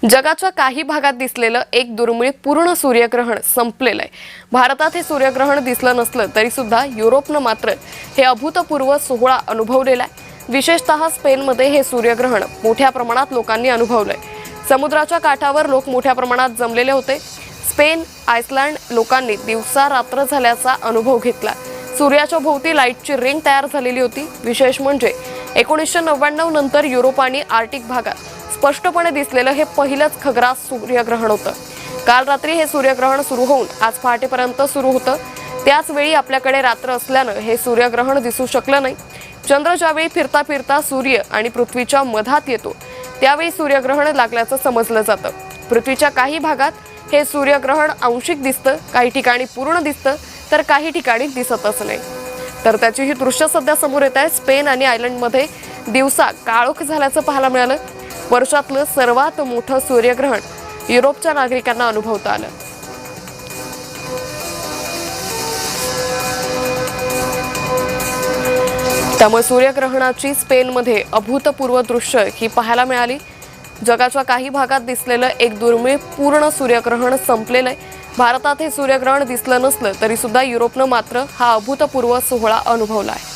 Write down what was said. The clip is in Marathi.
जगाच्या काही भागात दिसलेलं एक दुर्मिळ पूर्ण सूर्यग्रहण संपलेलं आहे। भारतात हे सूर्यग्रहण दिसलं नसलं तरी सुद्धा युरोपनं मात्र हे अभूतपूर्व सोहळा अनुभवलेला आहे। विशेषतः स्पेनमध्ये हे सूर्यग्रहण मोठ्या प्रमाणात लोकांनी अनुभवलंय। समुद्राच्या काठावर लोक मोठ्या प्रमाणात जमलेले होते। स्पेन, आइसलँड लोकांनी दिवसा रात्र झाल्याचा अनुभव घेतला। सूर्याच्या भोवती लाईटची रिंग तयार झालेली होती। विशेष म्हणजे 1999 नंतर युरोप आणि आर्टिक भागात स्पष्टपणे दिसलेलं हे पहिलंच खग्रास सूर्यग्रहण होतं। काल रात्री हे सूर्यग्रहण सुरू होऊन आज पहाटेपर्यंत सुरू होतं। त्याच वेळी आपल्याकडे रात्र असल्यानं हे सूर्यग्रहण दिसू शकलं नाही। चंद्र ज्यावेळी फिरता फिरता सूर्य आणि पृथ्वीच्या मधात येतो त्यावेळी सूर्यग्रहण लागल्याचं समजलं जातं। पृथ्वीच्या काही भागात हे सूर्यग्रहण आंशिक दिसतं, काही ठिकाणी पूर्ण दिसतं तर काही ठिकाणी दिसतच नाही। तर त्याची ही दृश्य सध्या समोर येत आहे। स्पेन आणि आयर्लंडमध्ये दिवसा काळोख झाल्याचं पाहायला मिळालं। वर्षातलं सर्वात मोठं सूर्यग्रहण युरोपच्या नागरिकांना अनुभवता आलं। त्यामुळे सूर्यग्रहणाची स्पेनमध्ये अभूतपूर्व दृश्य ही पाहायला मिळाली। जगाच्या काही भागात दिसलेलं एक दुर्मिळ पूर्ण सूर्यग्रहण संपलेलं आहे। भारतात हे सूर्यग्रहण दिसलं नसलं तरी सुद्धा युरोपनं मात्र हा अभूतपूर्व सोहळा अनुभवला आहे।